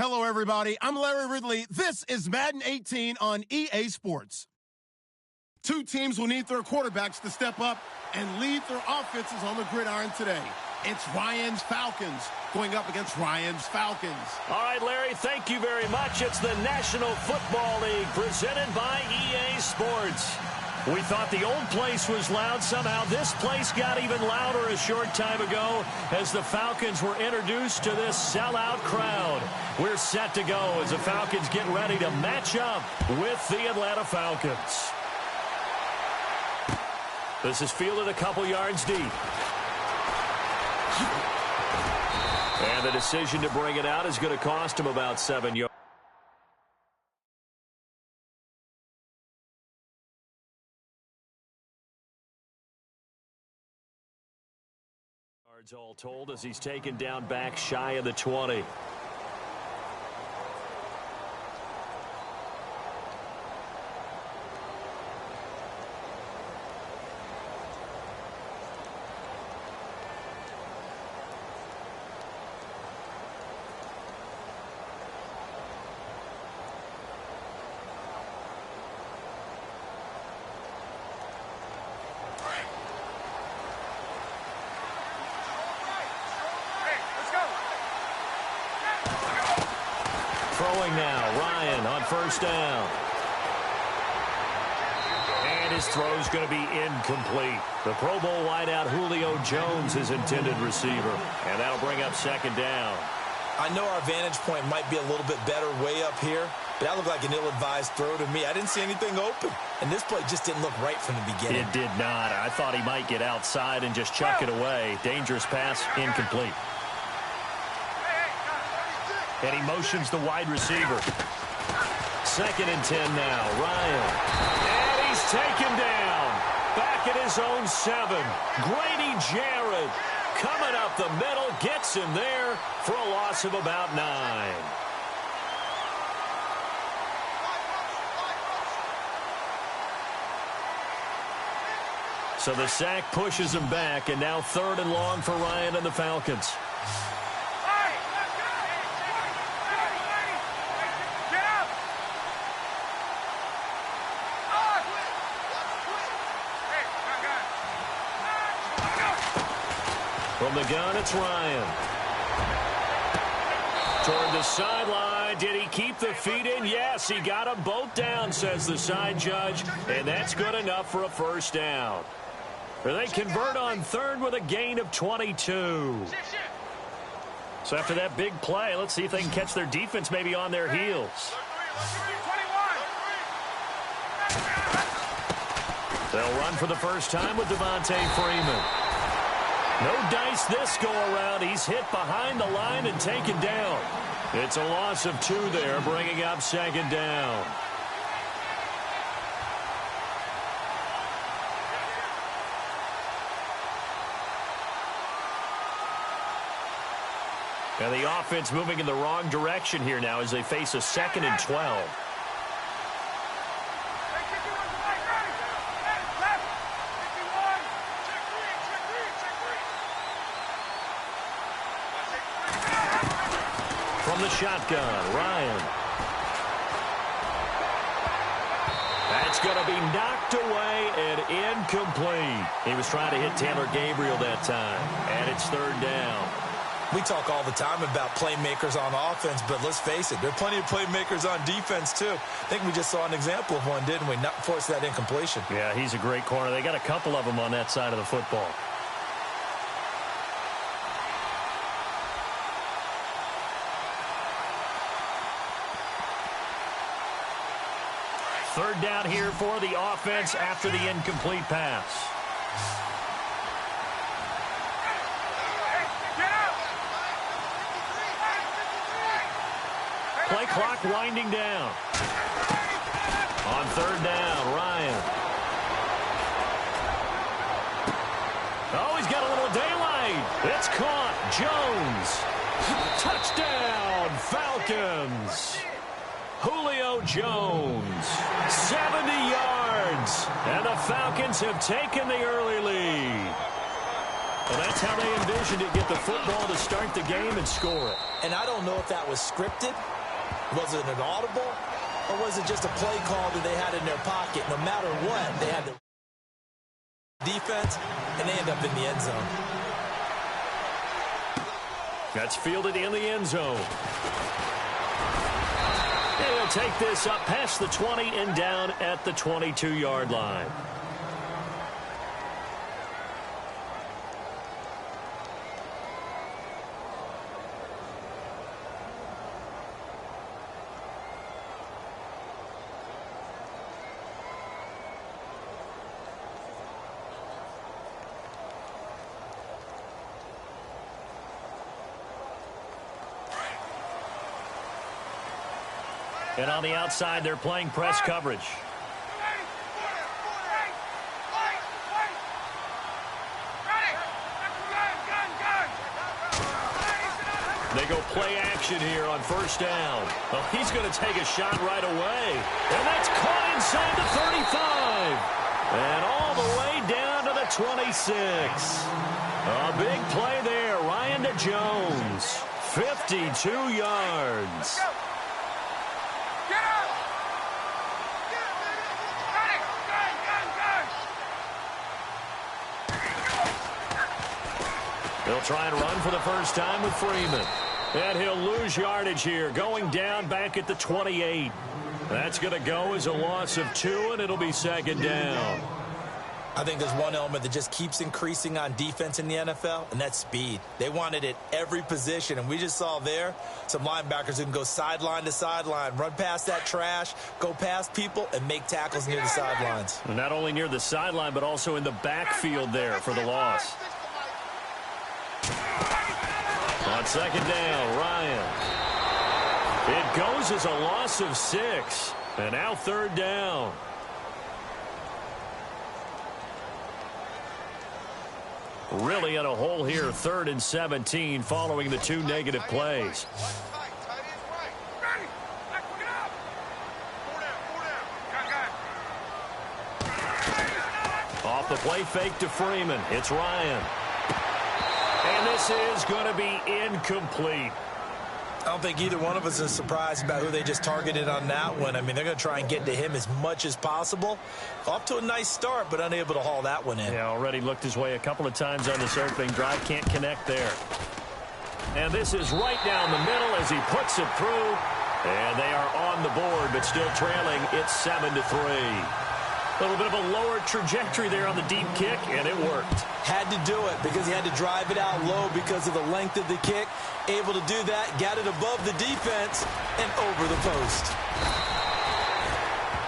Hello, everybody. I'm Larry Ridley. This is Madden 18 on EA Sports. Two teams will need their quarterbacks to step up and lead their offenses on the gridiron today. It's Ryan's Falcons going up against Ryan's Falcons. All right, Larry, thank you very much. It's the National Football League presented by EA Sports. We thought the old place was loud. Somehow this place got even louder a short time ago as the Falcons were introduced to this sellout crowd. We're set to go as the Falcons get ready to match up with the Atlanta Falcons. This is fielded a couple yards deep. And the decision to bring it out is going to cost him about 7 yards. All told as he's taken down back shy of the 20. Throwing now, Ryan on first down. And his throw's going to be incomplete. The Pro Bowl wideout Julio Jones is intended receiver. And that'll bring up second down. I know our vantage point might be a little bit better way up here, but that looked like an ill-advised throw to me. I didn't see anything open. And this play just didn't look right from the beginning. It did not. I thought he might get outside and just chuck it away. Dangerous pass, incomplete. And he motions the wide receiver. 2nd and 10 now. Ryan. And he's taken down. Back at his own 7. Grady Jarrett coming up the middle. Gets him there for a loss of about 9. So the sack pushes him back. And now 3rd and long for Ryan and the Falcons. From the gun, it's Ryan. Toward the sideline. Did he keep the feet in? Yes, he got them both down, says the side judge. And that's good enough for a first down. They convert on 3rd with a gain of 22. So after that big play, let's see if they can catch their defense maybe on their heels. They'll run for the first time with Devontae Freeman. No dice this go-around. He's hit behind the line and taken down. It's a loss of 2 there, bringing up 2nd down. And the offense moving in the wrong direction here now as they face a 2nd and 12. From the shotgun, Ryan. That's going to be knocked away and incomplete. He was trying to hit Taylor Gabriel that time, and it's 3rd down. We talk all the time about playmakers on offense, but let's face it, there are plenty of playmakers on defense, too. I think we just saw an example of one, didn't we? Not force that incompletion. Yeah, he's a great corner. They got a couple of them on that side of the football. Third down here for the offense after the incomplete pass. Play clock winding down. On 3rd down, Ryan. Oh, he's got a little daylight. It's caught. Jones. Touchdown, Falcons. Julio Jones, 70 yards, and the Falcons have taken the early lead. Well, that's how they envisioned it. Get the football to start the game and score it. And I don't know if that was scripted. Was it an audible? Or was it just a play call that they had in their pocket? No matter what, they had the defense, and they end up in the end zone. That's fielded in the end zone. And he'll take this up past the 20 and down at the 22-yard line. And on the outside, they're playing press coverage. They go play action here on first down. Well, he's going to take a shot right away. And that's caught inside the 35. And all the way down to the 26. A big play there. Ryan to Jones. 52 yards. They'll try and run for the first time with Freeman. And he'll lose yardage here, going down back at the 28. That's going to go as a loss of 2, and it'll be second down. I think there's one element that just keeps increasing on defense in the NFL, and that's speed. They want it at every position, and we just saw there some linebackers who can go sideline to sideline, run past that trash, go past people, and make tackles near the sidelines. And not only near the sideline, but also in the backfield there for the loss. On second down, Ryan. It goes as a loss of 6. And now third down. Really in a hole here, 3rd and 17 following the 2 negative plays. Off the play fake to Freeman. It's Ryan. And this is going to be incomplete. I don't think either one of us is surprised about who they just targeted on that one. I mean, they're going to try and get to him as much as possible. Off to a nice start, but unable to haul that one in. Yeah, already looked his way a couple of times on this opening drive. Can't connect there. And this is right down the middle as he puts it through. And they are on the board, but still trailing. It's 7-3. A little bit of a lower trajectory there on the deep kick, and it worked. Had to do it because he had to drive it out low because of the length of the kick. Able to do that, got it above the defense, and over the post.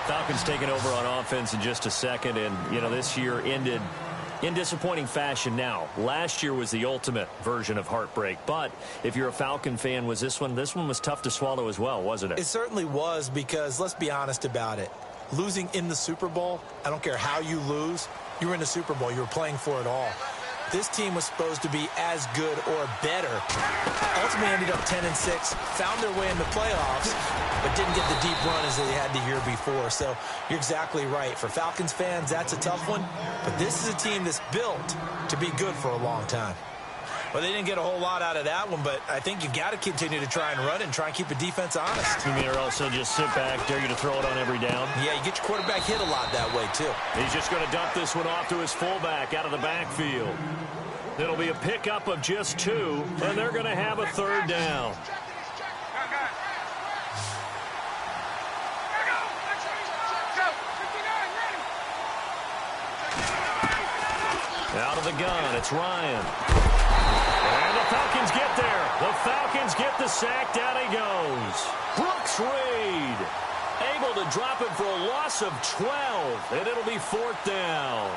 Falcons taking over on offense in just a second, and, you know, this year ended in disappointing fashion. Now, last year was the ultimate version of heartbreak, but if you're a Falcon fan, this one was tough to swallow as well, wasn't it? It certainly was because, let's be honest about it, losing in the Super Bowl, I don't care how you lose, you were in the Super Bowl, you were playing for it all. This team was supposed to be as good or better. Ultimately ended up 10-6, found their way in the playoffs, but didn't get the deep run as they had the year before. So you're exactly right. For Falcons fans, that's a tough one, but this is a team that's built to be good for a long time. Well, they didn't get a whole lot out of that one, but I think you've got to continue to try and run and try and keep the defense honest. You mean or also just sit back, dare you to throw it on every down? Yeah, you get your quarterback hit a lot that way, too. He's just going to dump this one off to his fullback out of the backfield. It'll be a pickup of just 2, and they're going to have a third down. Out of the gun, it's Ryan. And the Falcons get there. The Falcons get the sack. Down he goes. Brooks Reed able to drop it for a loss of 12, and it'll be 4th down.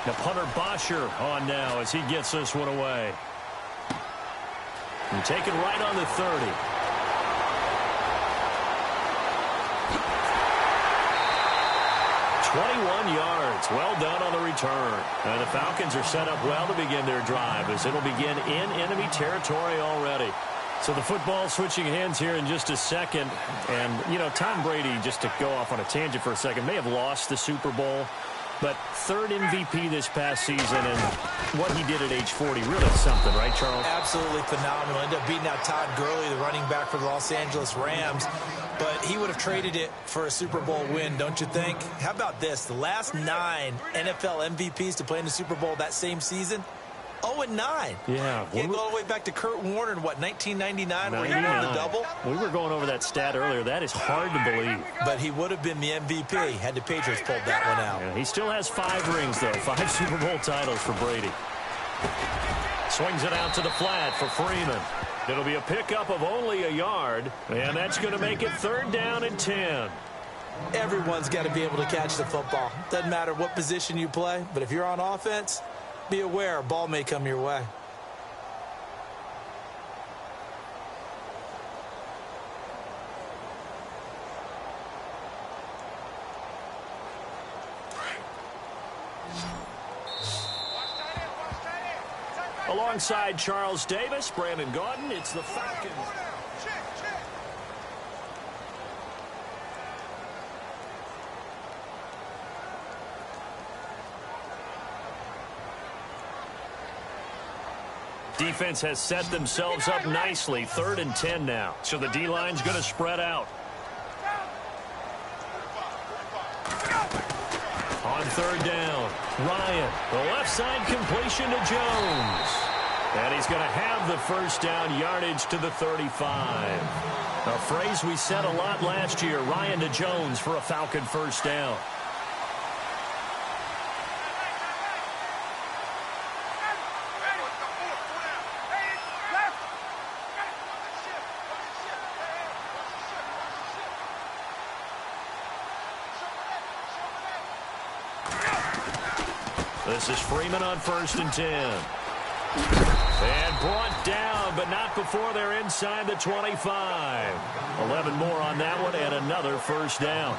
The punter Bosher on now as he gets this one away. And taken right on the 30. yards. Well done on the return. And the Falcons are set up well to begin their drive as it'll begin in enemy territory already. So the football switching hands here in just a second. And, you know, Tom Brady, just to go off on a tangent for a second, may have lost the Super Bowl. But third MVP this past season, and what he did at age 40, really something, right, Charles? Absolutely phenomenal. Ended up beating out Todd Gurley, the running back for the Los Angeles Rams. But he would have traded it for a Super Bowl win, don't you think? How about this? The last 9 NFL MVPs to play in the Super Bowl that same season, 0-9. Yeah. Can't go all the way back to Kurt Warner in, what, 1999 where he won the double? We were going over that stat earlier. That is hard to believe. But he would have been the MVP had the Patriots pulled that one out. Yeah, he still has 5 rings, though. 5 Super Bowl titles for Brady. Swings it out to the flat for Freeman. It'll be a pickup of only a yard, and that's going to make it 3rd down and 10. Everyone's got to be able to catch the football. Doesn't matter what position you play, but if you're on offense, be aware a ball may come your way. Alongside Charles Davis, Brandon Gaudin, it's the Falcons. Defense has set themselves up nicely. 3rd and 10 now. So the D-line's going to spread out. On 3rd down, Ryan, the left side completion to Jones. And he's going to have the 1st down, yardage to the 35. A phrase we said a lot last year, Ryan to Jones for a Falcon 1st down. This is Freeman on 1st and 10. And brought down, but not before they're inside the 25. 11 more on that one, and another 1st down.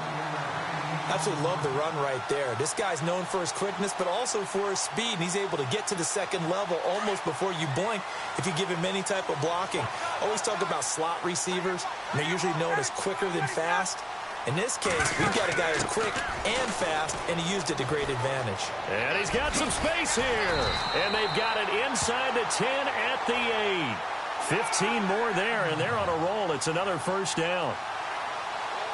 Absolutely love the run right there. This guy's known for his quickness, but also for his speed. And he's able to get to the 2nd level almost before you blink if you give him any type of blocking. Always talk about slot receivers, and they're usually known as quicker than fast. In this case, we've got a guy who's quick and fast, and he used it to great advantage. And he's got some space here. And they've got it inside the 10 at the 8. 15 more there, and they're on a roll. It's another 1st down.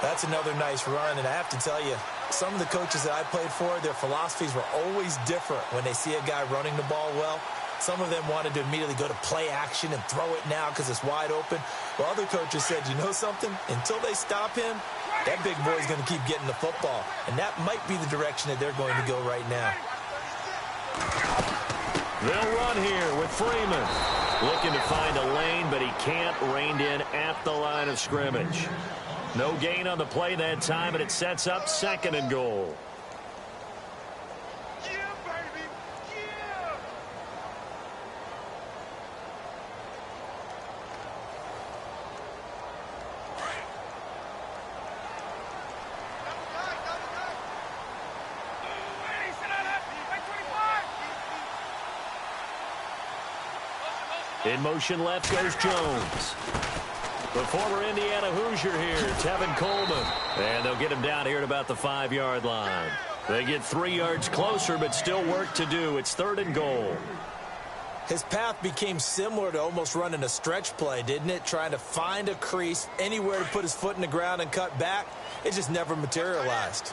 That's another nice run, and I have to tell you, some of the coaches that I played for, their philosophies were always different when they see a guy running the ball well. Some of them wanted to immediately go to play action and throw it now because it's wide open. While other coaches said, you know something? Until they stop him, that big boy's going to keep getting the football. And that might be the direction that they're going to go right now. They'll run here with Freeman. Looking to find a lane, but he can't. Reined in at the line of scrimmage. No gain on the play that time, and it sets up 2nd and goal. In motion left goes Jones. The former Indiana Hoosier here, Tevin Coleman. And they'll get him down here at about the 5-yard line. They get 3 yards closer, but still work to do. It's 3rd and goal. His path became similar to almost running a stretch play, didn't it? Trying to find a crease, anywhere to put his foot in the ground and cut back. It just never materialized.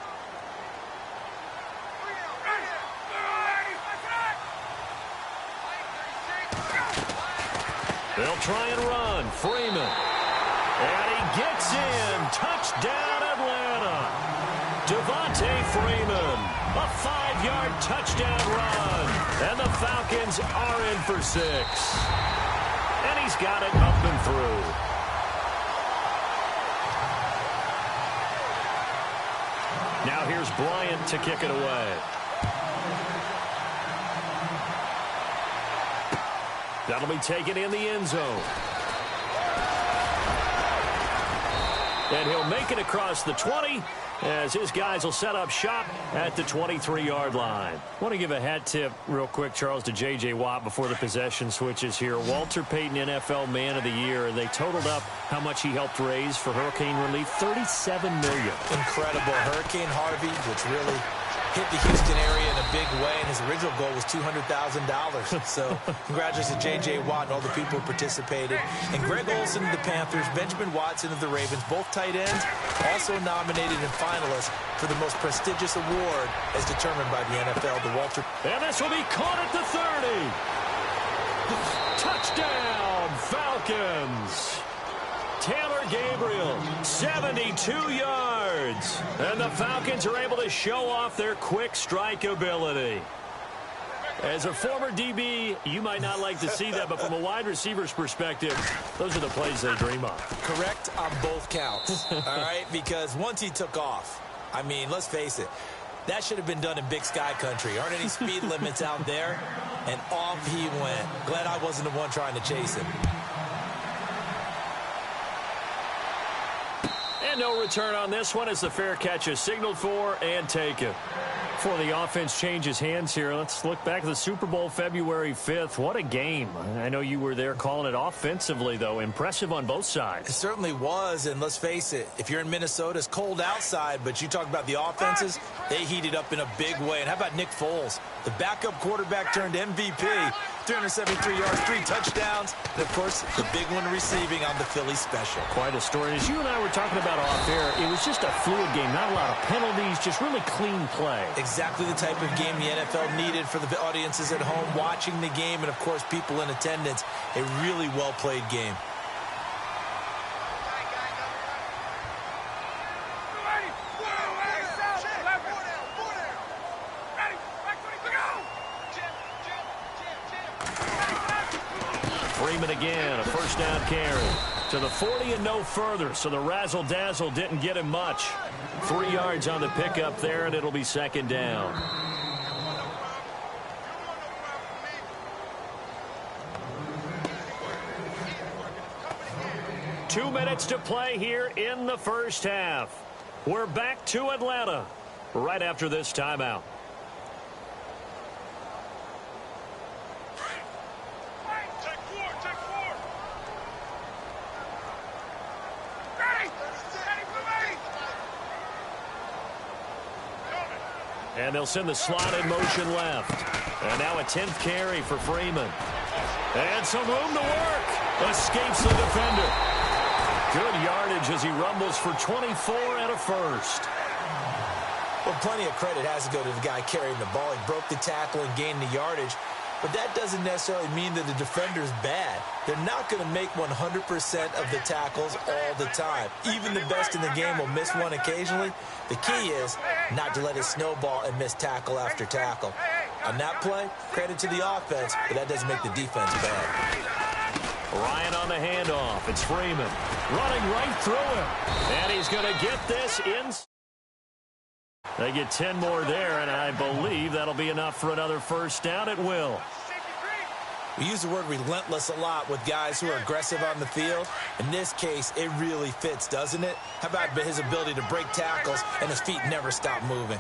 They'll try and run. Freeman. And he gets in. Touchdown, Atlanta. Devontae Freeman. A 5-yard touchdown run. And the Falcons are in for 6. And he's got it up and through. Now here's Bryant to kick it away. That'll be taken in the end zone. And he'll make it across the 20 as his guys will set up shop at the 23-yard line. I want to give a hat tip real quick, Charles, to J.J. Watt before the possession switches here. Walter Payton, NFL Man of the Year, and they totaled up how much he helped raise for hurricane relief, $37 million. Incredible. Hurricane Harvey, which really hit the Houston area in a big way, and his original goal was $200,000. So congratulations to J.J. Watt and all the people who participated. And Greg Olsen of the Panthers, Benjamin Watson of the Ravens, both tight ends, also nominated and finalists for the most prestigious award as determined by the NFL, the Walter. And this will be caught at the 30. Touchdown, Falcons. Taylor Gabriel, 72 yards. And the Falcons are able to show off their quick strike ability. As a former DB, you might not like to see that, but from a wide receiver's perspective, those are the plays they dream of. Correct on both counts, all right? Because once he took off, I mean, let's face it, that should have been done in Big Sky country. Aren't any speed limits out there? And off he went. Glad I wasn't the one trying to chase him. And no return on this one as the fair catch is signaled for and taken. Before the offense changes hands here, let's look back at the Super Bowl February 5th. What a game. I know you were there calling it offensively, though. Impressive on both sides. It certainly was, and let's face it, if you're in Minnesota, it's cold outside, but you talk about the offenses, they heated up in a big way. And how about Nick Foles? The backup quarterback turned MVP, 373 yards, 3 touchdowns, and, of course, the big one receiving on the Philly special. Quite a story. As you and I were talking about off air, it was just a fluid game, not a lot of penalties, just really clean play. Exactly the type of game the NFL needed for the audiences at home watching the game and, of course, people in attendance. A really well-played game. Freeman again, a first down carry to the 40 and no further, so the razzle-dazzle didn't get him much. 3 yards on the pickup there, and it'll be second down. Two minutes to play here in the first half. We're back to Atlanta right after this timeout. And they'll send the slot in motion left. And now a 10th carry for Freeman. And some room to work. Escapes the defender. Good yardage as he rumbles for 24 and a first. Well, plenty of credit has to go to the guy carrying the ball. He broke the tackle and gained the yardage. But that doesn't necessarily mean that the defender's bad. They're not going to make 100% of the tackles all the time. Even the best in the game will miss one occasionally. The key is not to let it snowball and miss tackle after tackle. On that play, credit to the offense, but that doesn't make the defense bad. Ryan on the handoff. It's Freeman running right through him. And he's going to get this in. They get 10 more there, and I believe that'll be enough for another first down. It will. We use the word relentless a lot with guys who are aggressive on the field. In this case, it really fits, doesn't it? How about his ability to break tackles and his feet never stop moving?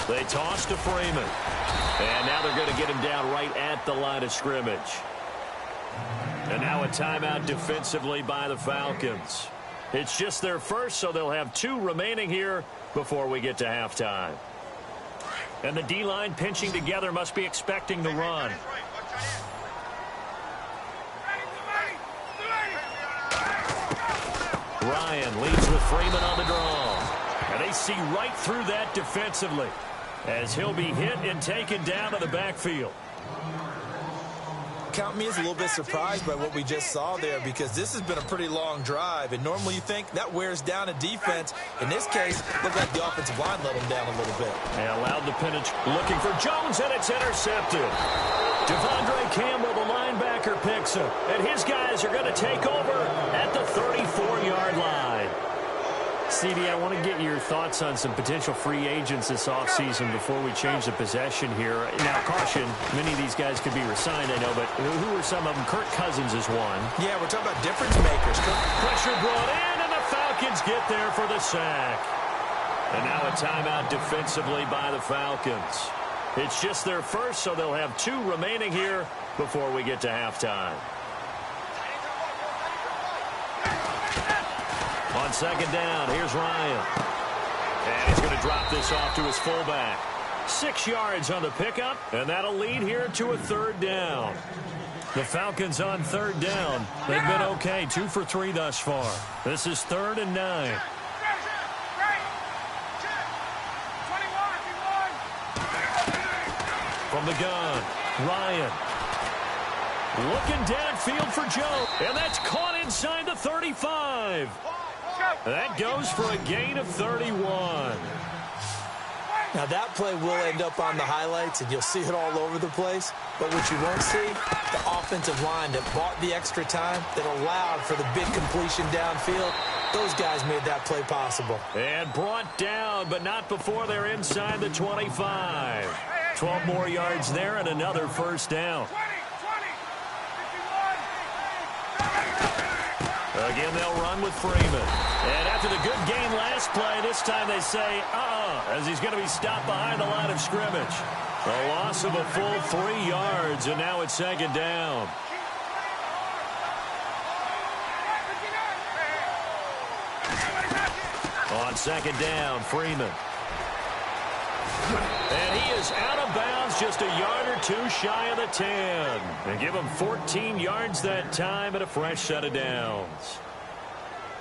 They toss to Freeman. And now they're going to get him down right at the line of scrimmage. And now a timeout defensively by the Falcons. It's just their first, so they'll have 2 remaining here before we get to halftime. And the D-line pinching together must be expecting the run. Ryan leads with Freeman on the draw. And they see right through that defensively as he'll be hit and taken down to the backfield. Count me as a little bit surprised by what we just saw there, because this has been a pretty long drive, and normally you think that wears down a defense. In this case, looked like the offensive line let them down a little bit. They allowed the pinch, looking for Jones, and it's intercepted. Devondre Campbell, the linebacker, picks him, and his guys are going to take over at the 34-yard line. CD, I want to get your thoughts on some potential free agents this offseason before we change the possession here. Now, caution, many of these guys could be resigned, I know, but who are some of them? Kirk Cousins is one. Yeah, we're talking about difference makers. Pressure brought in, and the Falcons get there for the sack. And now a timeout defensively by the Falcons. It's just their first, so they'll have 2 remaining here before we get to halftime. On second down, here's Ryan. And he's going to drop this off to his fullback. 6 yards on the pickup, and that'll lead here to a third down. The Falcons on third down. They've been okay, 2 for 3 thus far. This is 3rd and 9. From the gun, Ryan. Looking downfield for Joe, and that's caught inside the 35. That goes for a gain of 31. Now, that play will end up on the highlights, and you'll see it all over the place. But what you won't see, the offensive line that bought the extra time, that allowed for the big completion downfield, those guys made that play possible. And brought down, but not before they're inside the 25. 12 more yards there and another first down. Again, they'll run with Freeman. And after the good game last play, this time they say, as he's going to be stopped behind the line of scrimmage. A loss of a full 3 yards, and now it's second down. On second down, Freeman. And he is out of bounds, just a yard or 2 shy of the 10. And give him 14 yards that time and a fresh set of downs.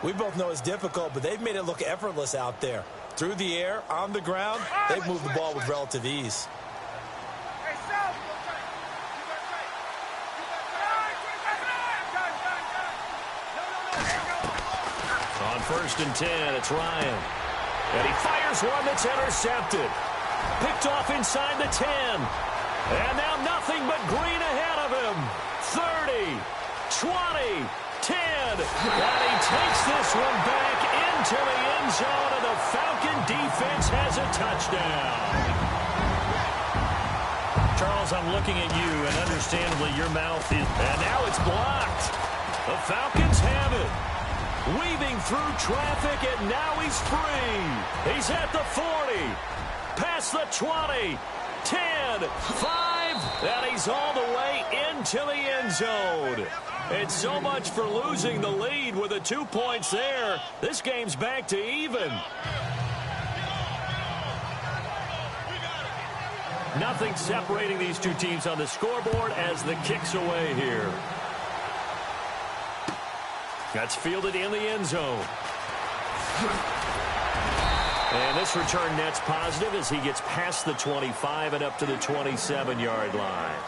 We both know it's difficult, but they've made it look effortless out there. Through the air, on the ground, they've moved the ball with relative ease. On 1st and 10, it's Ryan. And he fires one that's intercepted. Picked off inside the 10. And now nothing but green ahead of him. 30, 20, 10. And he takes this one back into the end zone, and the Falcon defense has a touchdown. Charles, I'm looking at you, and understandably your mouth is... And now it's blocked. The Falcons have it. Weaving through traffic, and now he's free. He's at the 40. Past the 20. 10, 5, and he's all the way into the end zone. And so much for losing the lead with the 2 points there. This game's back to even. Nothing separating these two teams on the scoreboard as the kick's away here. That's fielded in the end zone. And this return net's positive as he gets past the 25 and up to the 27-yard line.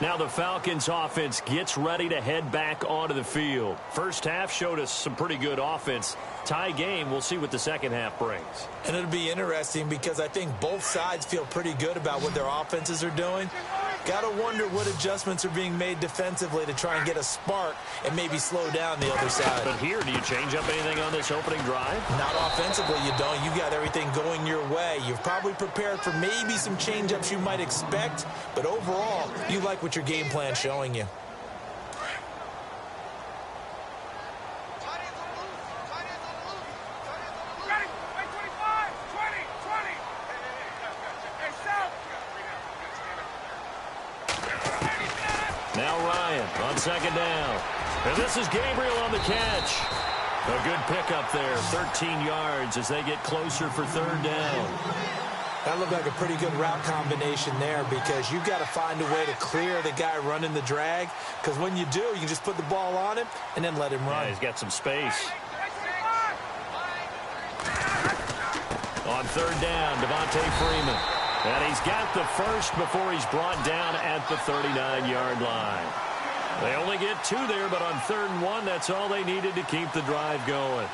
Now the Falcons offense gets ready to head back onto the field. First half showed us some pretty good offense. Tie game, we'll see what the second half brings. And it'll be interesting because I think both sides feel pretty good about what their offenses are doing. Got to wonder what adjustments are being made defensively to try and get a spark and maybe slow down the other side. But here, do you change up anything on this opening drive? Not offensively, you don't. You've got everything going your way. You've probably prepared for maybe some change-ups you might expect, but overall, you like what your game plan's showing you. Now Ryan on second down. And this is Gabriel on the catch. A good pickup there, 13 yards as they get closer for third down. That looked like a pretty good route combination there because you've got to find a way to clear the guy running the drag, because when you do, you can just put the ball on him and then let him run. Yeah, he's got some space. On third down, Devontae Freeman. And he's got the first before he's brought down at the 39-yard line. They only get 2 there, but on 3rd and 1, that's all they needed to keep the drive going.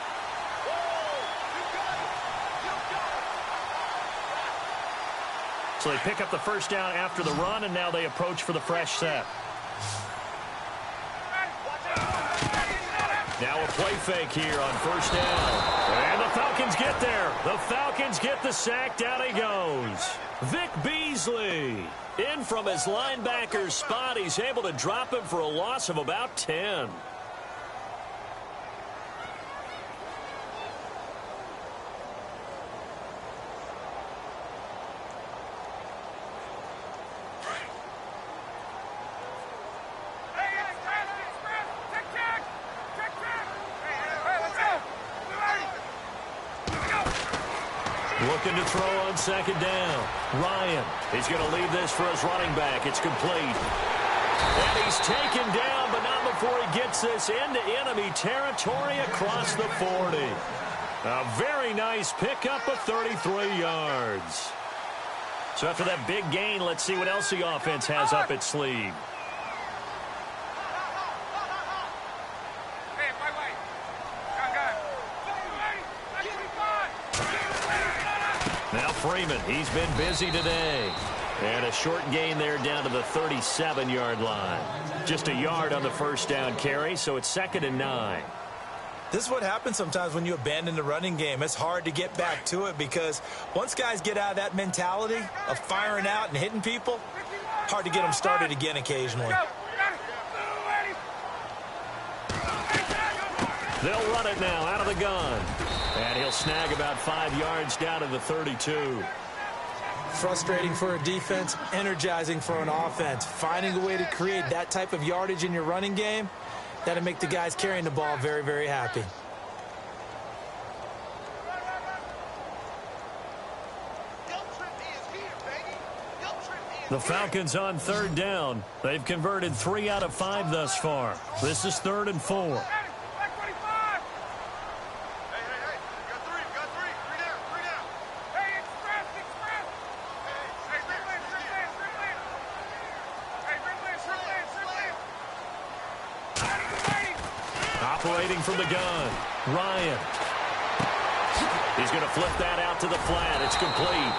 So they pick up the first down after the run, and now they approach for the fresh set. Now a play fake here on first down. And the Falcons get there. The Falcons get the sack. Down he goes. Vic Beasley in from his linebacker's spot. He's able to drop him for a loss of about 10. Looking to throw on second down. Ryan, he's going to leave this for his running back. It's complete. And he's taken down, but not before he gets this into enemy territory across the 40. A very nice pickup of 33 yards. So after that big gain, let's see what else the offense has up its sleeve. Now Freeman, he's been busy today. And a short gain there down to the 37-yard line. Just a yard on the first down carry, so it's 2nd and 9. This is what happens sometimes when you abandon the running game. It's hard to get back to it because once guys get out of that mentality of firing out and hitting people, hard to get them started again occasionally. They'll run it now out of the gun. And he'll snag about 5 yards down to the 32. Frustrating for a defense, energizing for an offense. Finding a way to create that type of yardage in your running game, that'll make the guys carrying the ball very, very happy. The Falcons on 3rd down. They've converted 3 out of 5 thus far. This is 3rd and 4. Operating from the gun, Ryan. He's going to flip that out to the flat. It's complete.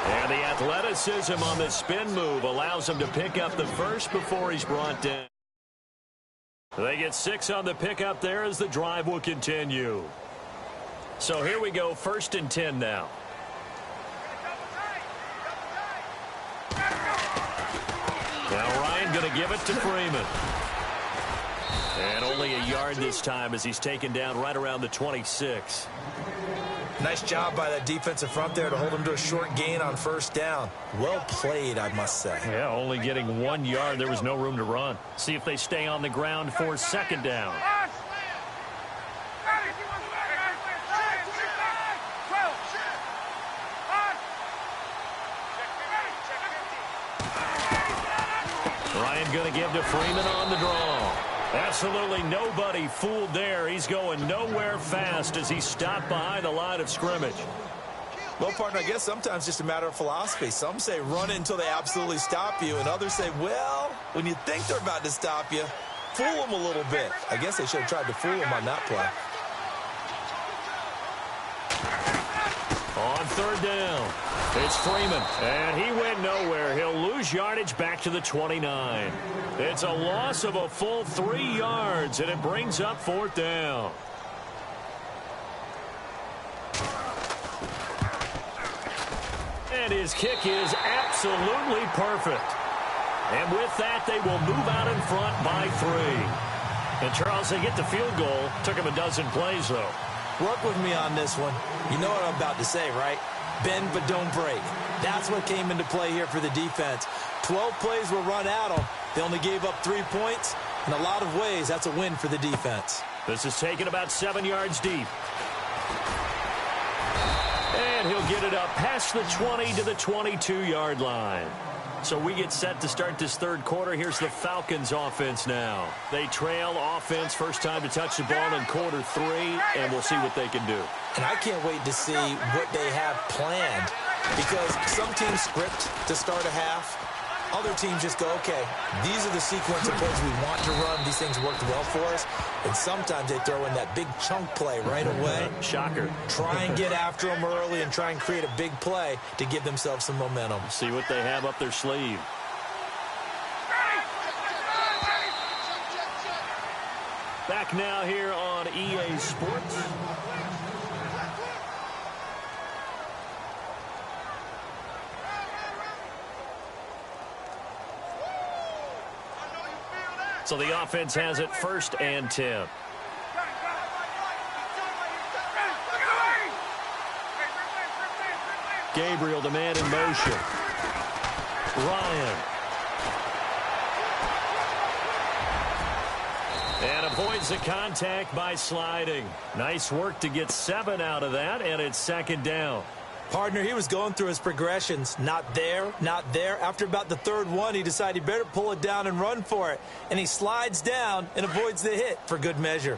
And the athleticism on the spin move allows him to pick up the first before he's brought down. They get 6 on the pickup there as the drive will continue. So here we go, 1st and 10 now. Now Ryan going to give it to Freeman. And only a yard this time as he's taken down right around the 26. Nice job by that defensive front there to hold him to a short gain on 1st down. Well played, I must say. Yeah, only getting 1 yard. There was no room to run. See if they stay on the ground for 2nd down. Ryan going to give to Freeman on the draw. Absolutely nobody fooled there. He's going nowhere fast as he stopped behind the line of scrimmage. Well, partner, I guess sometimes just a matter of philosophy. Some say run it until they absolutely stop you, and others say, well, when you think they're about to stop you, fool them a little bit. I guess they should have tried to fool him on that play. On 3rd down, it's Freeman, and he went nowhere. He'll lose yardage back to the 29. It's a loss of a full 3 yards, and it brings up 4th down. And his kick is absolutely perfect. And with that, they will move out in front by 3. And, Charles, they get the field goal. Took him a dozen plays, though. Work with me on this one. You know what I'm about to say, right? Bend but don't break. That's what came into play here for the defense. 12 plays were run at them. They only gave up 3 points. In a lot of ways, that's a win for the defense. This is taken about 7 yards deep. And he'll get it up past the 20 to the 22-yard line. So we get set to start this 3rd quarter. Here's the Falcons offense now. They trail offense, first time to touch the ball in quarter 3, and we'll see what they can do. And I can't wait to see what they have planned, because some teams script to start a half. Other teams just go, okay, these are the sequence of plays we want to run. These things worked well for us. And sometimes they throw in that big chunk play right away. Shocker. Try and get after them early and try and create a big play to give themselves some momentum. See what they have up their sleeve. Back now here on EA Sports. So the offense has it 1st and 10. Gabriel, the man in motion. Ryan. And avoids the contact by sliding. Nice work to get 7 out of that, and it's 2nd down. Partner, he was going through his progressions. Not there, not there. After about the third one, he decided he better pull it down and run for it. And he slides down and avoids the hit for good measure.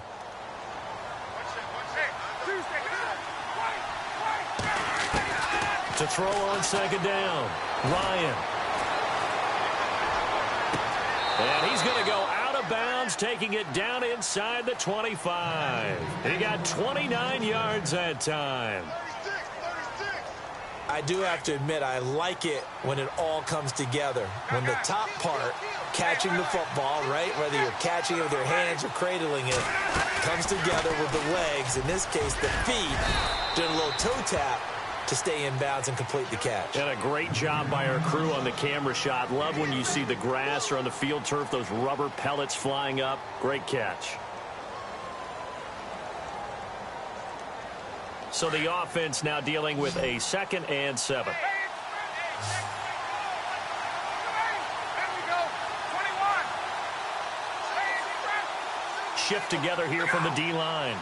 To throw on second down, Ryan. And he's going to go out of bounds, taking it down inside the 25. He got 29 yards that time. I do have to admit, I like it when it all comes together. When the top part, catching the football, right, whether you're catching it with your hands or cradling it, comes together with the legs, in this case the feet, doing a little toe tap to stay in bounds and complete the catch. And a great job by our crew on the camera shot. Love when you see the grass or on the field turf, those rubber pellets flying up. Great catch. So the offense now dealing with a 2nd and 7. Shift together here from the D-line.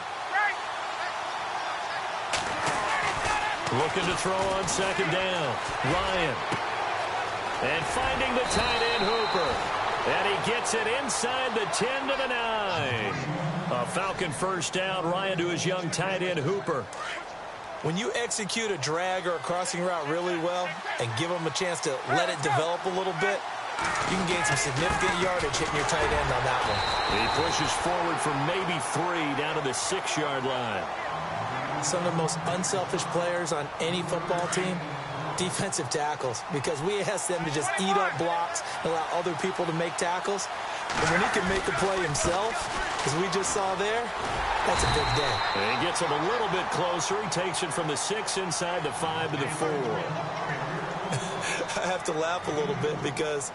Looking to throw on second down. Ryan. And finding the tight end Hooper. And he gets it inside the 10 to the 9. A Falcon first down. Ryan to his young tight end Hooper. When you execute a drag or a crossing route really well and give them a chance to let it develop a little bit, you can gain some significant yardage hitting your tight end on that one. He pushes forward from maybe 3 down to the 6-yard line. Some of the most unselfish players on any football team, defensive tackles, because we ask them to just eat up blocks and allow other people to make tackles. And when he can make a play himself, as we just saw there, that's a big day. And he gets him a little bit closer. He takes it from the 6 inside the 5 to the 4. I have to laugh a little bit because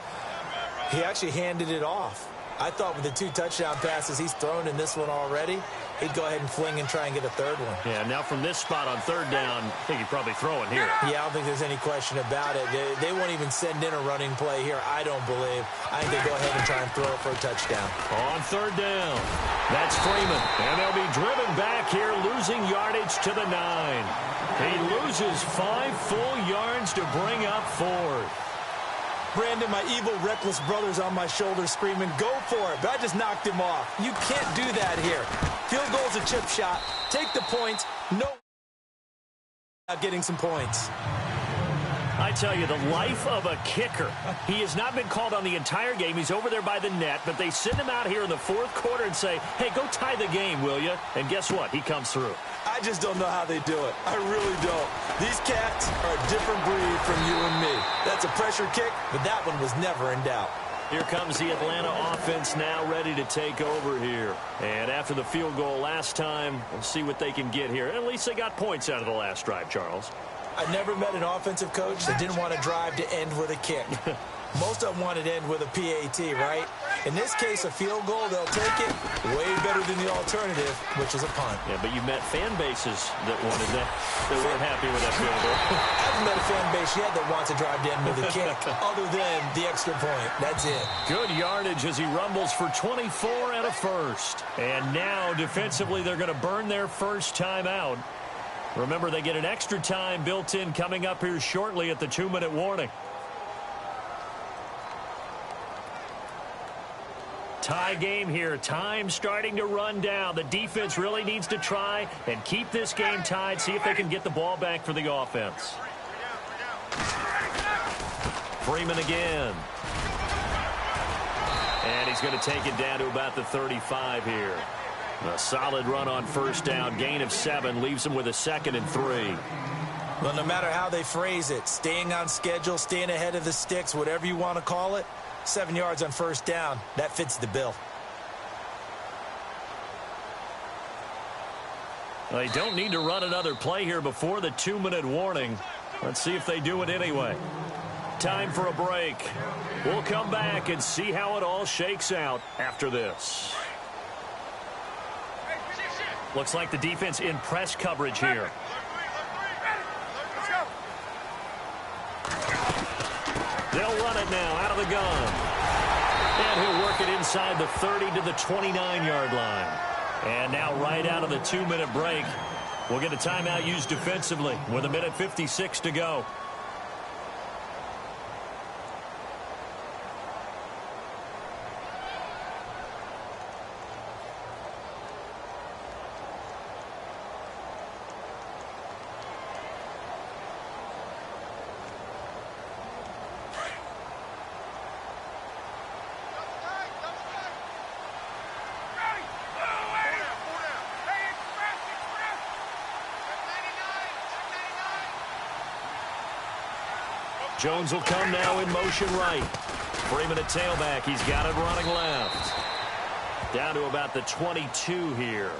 he actually handed it off. I thought with the 2 touchdown passes he's thrown in this one already, he'd go ahead and fling and try and get a 3rd one. Yeah, now from this spot on 3rd down, I think he'd probably throw it here. Yeah, I don't think there's any question about it. They won't even send in a running play here, I don't believe. I think they go ahead and try and throw it for a touchdown. On 3rd down, that's Freeman. And they'll be driven back here, losing yardage to the 9. He loses 5 full yards to bring up 4th. Brandon, my evil, reckless brother's on my shoulder screaming, go for it, but I just knocked him off. You can't do that here. Field goal's a chip shot. Take the points. No getting some points. I tell you, the life of a kicker. He has not been called on the entire game. He's over there by the net, but they send him out here in the 4th quarter and say, hey, go tie the game, will you? And guess what? He comes through. I just don't know how they do it. I really don't. These cats are a different breed from you and me. That's a pressure kick, but that one was never in doubt. Here comes the Atlanta offense now ready to take over here. And after the field goal last time, we'll see what they can get here. At least they got points out of the last drive, Charles. I never met an offensive coach that didn't want to drive to end with a kick. Most of them wanted to end with a PAT, right? In this case, a field goal, they'll take it way better than the alternative, which is a punt. Yeah, but you met fan bases that wanted that, that weren't happy with that field goal. I haven't met a fan base yet that wants to drive to end with a kick, other than the extra point. That's it. Good yardage as he rumbles for 24 and a first. And now, defensively, they're going to burn their first time out. Remember, they get an extra time built in coming up here shortly at the 2-minute warning. Tie game here. Time starting to run down. The defense really needs to try and keep this game tied, see if they can get the ball back for the offense. Freeman again. And he's going to take it down to about the 35 here. A solid run on first down. Gain of 7 leaves them with a 2nd and 3. Well, no matter how they phrase it, staying on schedule, staying ahead of the sticks, whatever you want to call it, 7 yards on first down, that fits the bill. They don't need to run another play here before the 2-minute warning. Let's see if they do it anyway. Time for a break. We'll come back and see how it all shakes out after this. Looks like the defense in press coverage here. They'll run it now out of the gun. And he'll work it inside the 30 to the 29-yard line. And now right out of the 2-minute break, We'll get a timeout used defensively with 1:56 to go. Jones will come now in motion right. Freeman at tailback. He's got it running left. Down to about the 22 here.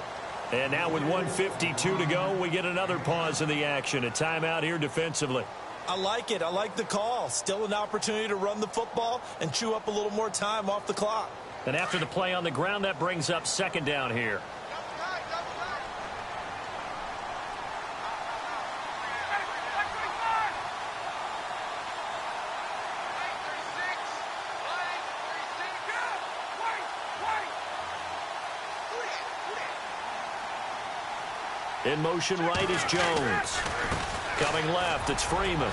And now with 1:52 to go, we get another pause in the action. A timeout here defensively. I like it. I like the call. Still an opportunity to run the football and chew up a little more time off the clock. And after the play on the ground, that brings up second down here. In motion right is Jones. Coming left, it's Freeman.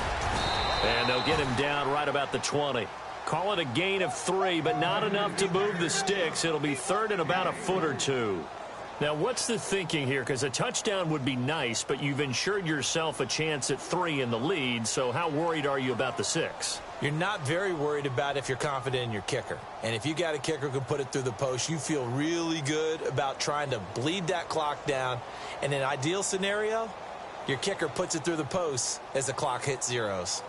And they'll get him down right about the 20. Call it a gain of 3, but not enough to move the sticks. It'll be third and about a foot or two. Now, what's the thinking here? Because a touchdown would be nice, but you've ensured yourself a chance at 3 in the lead, so how worried are you about the 6? You're not very worried about if you're confident in your kicker. And if you got a kicker who can put it through the post, you feel really good about trying to bleed that clock down. In an ideal scenario, your kicker puts it through the post as the clock hits zeros.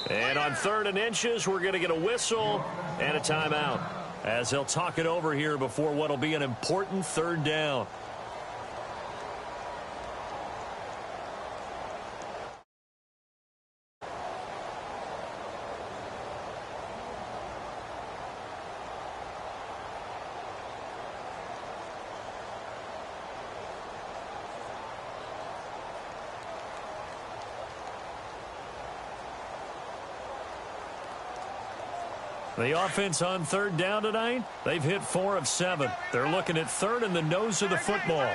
And on 3rd and inches, we're going to get a whistle and a timeout as they'll talk it over here before what will be an important 3rd down. The offense on 3rd down tonight, they've hit 4 of 7. They're looking at 3rd and the nose of the football.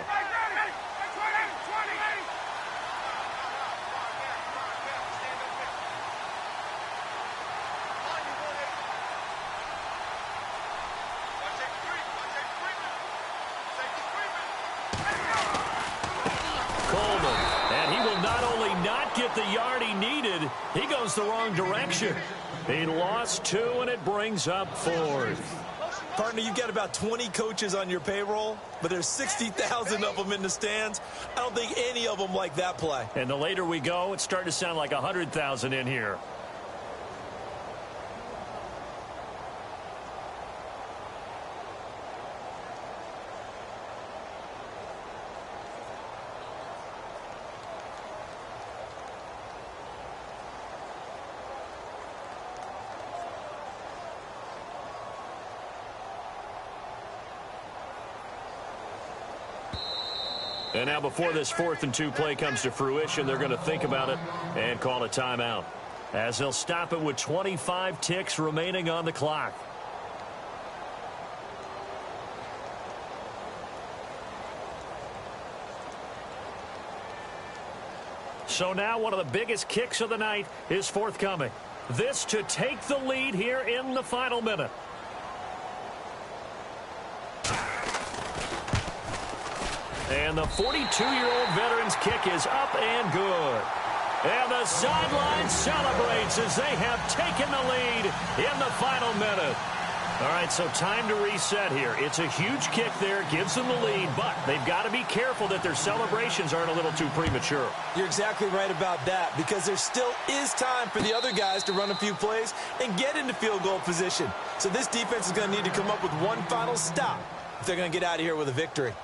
Coleman, and he will not only not get the yard he needed, he goes the wrong direction. He lost 2, and it brings up 4th. Partner, you've got about 20 coaches on your payroll, but there's 60,000 of them in the stands. I don't think any of them like that play. And the later we go, it's starting to sound like 100,000 in here. And now before this 4th and 2 play comes to fruition, they're going to think about it and call a timeout, as they'll stop it with 25 ticks remaining on the clock. So now one of the biggest kicks of the night is forthcoming. This to take the lead here in the final minute. And the 42-year-old veteran's kick is up and good. And the sideline celebrates as they have taken the lead in the final minute. All right, so time to reset here. It's a huge kick there, gives them the lead, but they've got to be careful that their celebrations aren't a little too premature. You're exactly right about that, because there still is time for the other guys to run a few plays and get into field goal position. So this defense is going to need to come up with one final stop if they're going to get out of here with a victory.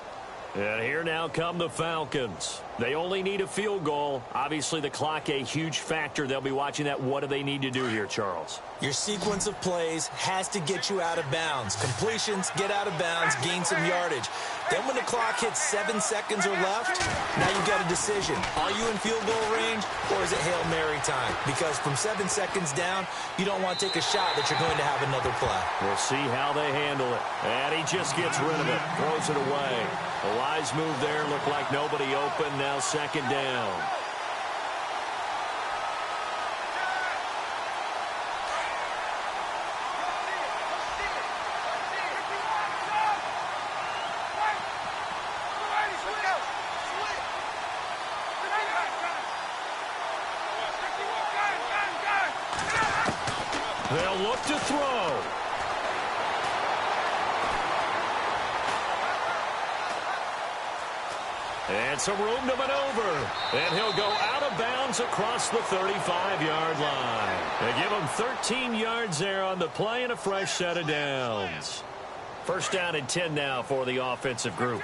And here now come the Falcons. They only need a field goal. Obviously, the clock a huge factor. They'll be watching that. What do they need to do here, Charles? Your sequence of plays has to get you out of bounds. Completions, get out of bounds, gain some yardage. Then when the clock hits 7 seconds or left, now you've got a decision. Are you in field goal range, or is it Hail Mary time? Because from 7 seconds down, you don't want to take a shot that you're going to have another play. We'll see how they handle it. And he just gets rid of it, throws it away. A wise move there, looked like nobody open, now second down. They'll look to throw. And some room to maneuver. And he'll go out of bounds across the 35-yard line. They give him 13 yards there on the play and a fresh set of downs. First down and 10 now for the offensive group.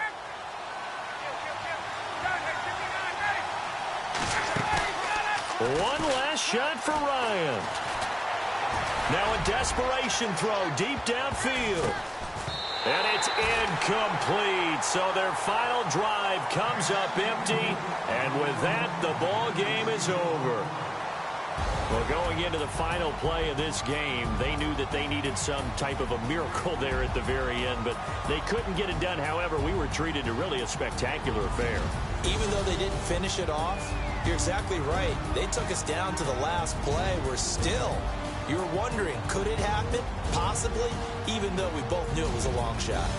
One last shot for Ryan. Now a desperation throw deep downfield. And it's incomplete. So their final drive comes up empty. And with that, the ball game is over. Well, going into the final play of this game, they knew that they needed some type of a miracle there at the very end, but they couldn't get it done. However, we were treated to really a spectacular affair. Even though they didn't finish it off, you're exactly right. They took us down to the last play. We're still, you're wondering, could it happen? Possibly, even though we both knew it was a long shot.